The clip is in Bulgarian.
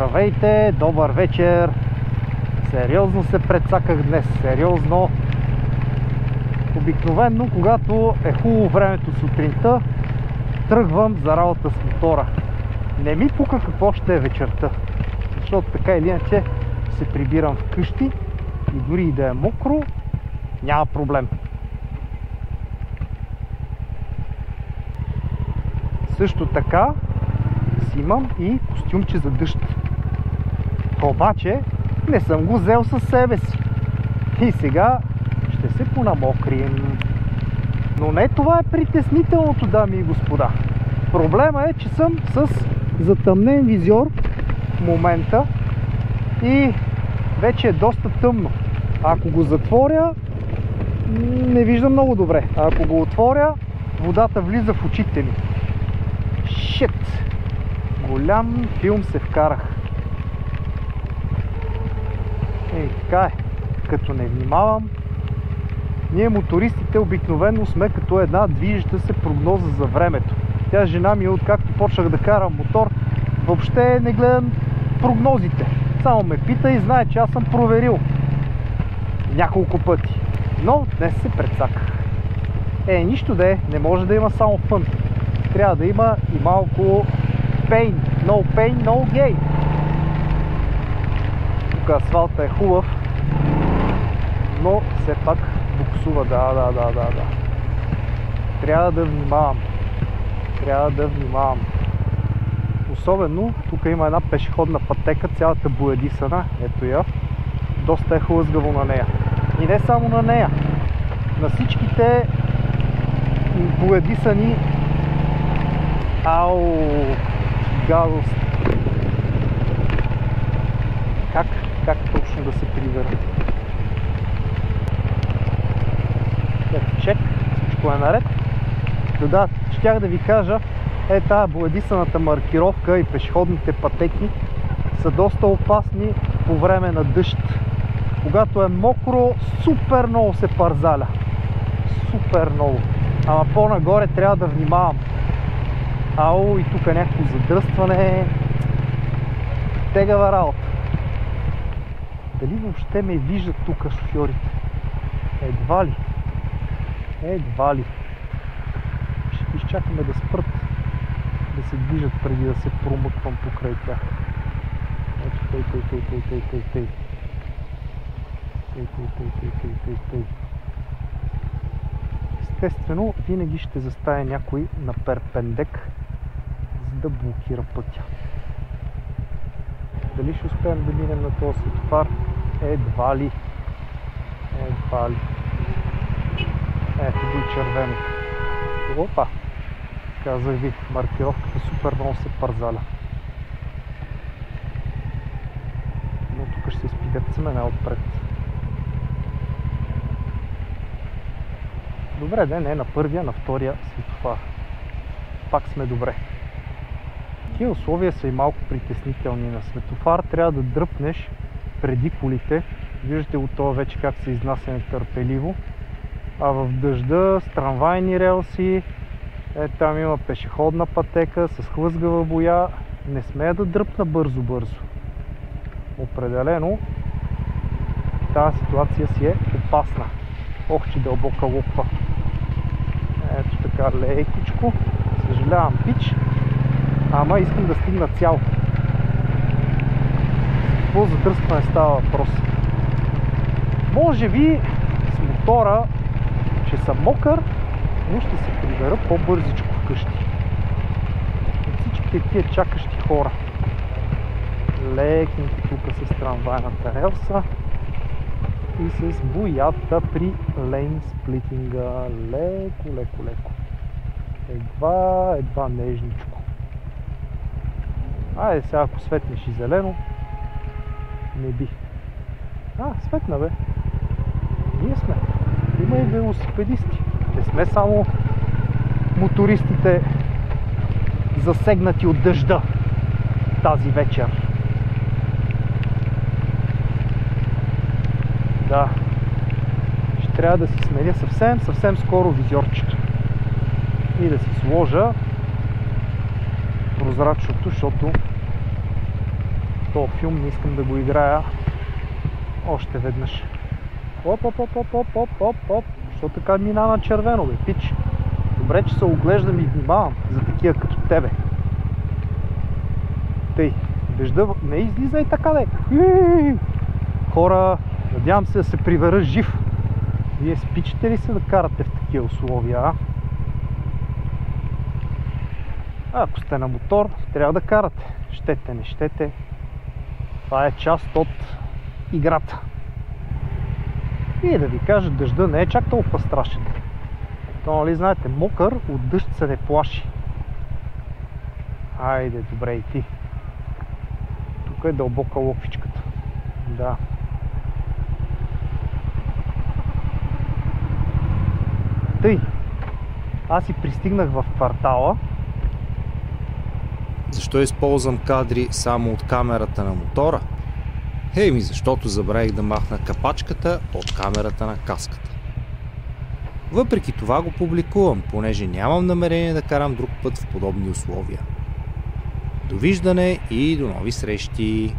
Здравейте, добър вечер! Сериозно се прецаках днес, сериозно. Обикновено, когато е хубаво времето сутринта, тръгвам за работа с мотора. Не ми пука какво ще е вечерта, защото така или иначе се прибирам вкъщи и дори и да е мокро, няма проблем. Също така си имам и костюмче за дъжд. Обаче не съм го взел със себе си. И сега ще се понамокрим. Но не това е притеснителното, дами и господа. Проблема е, че съм с затъмнен визьор в момента и вече е доста тъмно. Ако го затворя, не виждам много добре. А ако го отворя, водата влиза в очите ми. Шит! Голям филм се вкарах. Ей, така е. Като не внимавам, ние мотористите обикновено сме като една движеща се прогноза за времето. Тя жена ми, откакто почнах да карам мотор, въобще не гледам прогнозите. Само ме пита и знае, че аз съм проверил няколко пъти. Но днес се прецаках. Нищо да е, не може да има само фън. Трябва да има и малко pain. No pain, no gain. Тук асфалта е хубав, но все пак буксува. Да. Трябва да внимавам. Особено тук има една пешеходна пътека, цялата боядисана. Ето я. Доста е хлъзгаво на нея. И не само на нея. На всичките боядисани. Ау! Гадост! Как точно да се прибера? Ето, чек, всичко е наред. Да, щях да ви кажа, тази боядисаната маркировка и пешеходните пътеки са доста опасни по време на дъжд. Когато е мокро, супер много се парзаля. Супер много. Ама по-нагоре трябва да внимавам. Ау, и тук някакво задръстване. Тегава работа. Дали въобще ме виждат тук шофьорите? Едва ли. Ще изчакаме да спрат, да се движат преди да се промъквам покрай тях. Ето тъй. Естествено, винаги ще застане някой на перпендек, за да блокира пътя. Дали ще успеем да минем на този светофар? Едва ли. Ето го и червено. Опа! Казах ви, маркировката супер много се парзаля. Но тук ще се изпидерцаме най-отпред. Добре, не на първия, на втория светофар. Пак сме добре. Тия условия са и малко притеснителни. На светофар трябва да дръпнеш преди колите. Виждате го това вече как се изнася нетърпеливо. А в дъжда с трамвайни релси, там има пешеходна пътека с хлъзгава боя. Не смея да дръпна бързо. Определено тази ситуация си е опасна. Ох, че дълбока лупва. Ето така, лекичко. Съжалявам, пич. Ама искам да стигна цял. Какво задръскване става въпрос? Може би с мотора ще съм мокър, но ще се прибера по-бързичко вкъщи. От всичките тия чакащи хора. Лекненько тук с трамвайната релса и с боята при лейн сплитинга. Леко. Едва нежничко. Айде сега, ако светнеш и зелено, не би. Светна бе. Ние сме. Има и велосипедисти. Не сме само мотористите засегнати от дъжда тази вечер. Да. Ще трябва да си сменя съвсем скоро визьорчето. И да си сложа прозрачното, защото този филм, не искам да го играя още веднъж. Оп. Що така мина на червено, бе, пич? Добре, че се оглеждам и внимавам за такива като тебе. Тъй, дъжда не излизай така, де. Хора, надявам се да се прибера жив. Вие спичате ли се да карате в такива условия, а? Ако сте на мотор, трябва да карате. Щете, не щете. Това е част от играта. И да ви кажа, дъжда не е чак толкова страшен. То, нали знаете, мокър от дъжд се не плаши. Айде, добре и ти. Тук е дълбока локвичката. Да. Тъй, аз си пристигнах в квартала. Защо използвам кадри само от камерата на мотора? Защото забравих да махна капачката от камерата на каската. Въпреки това го публикувам, понеже нямам намерение да карам друг път в подобни условия. Довиждане и до нови срещи!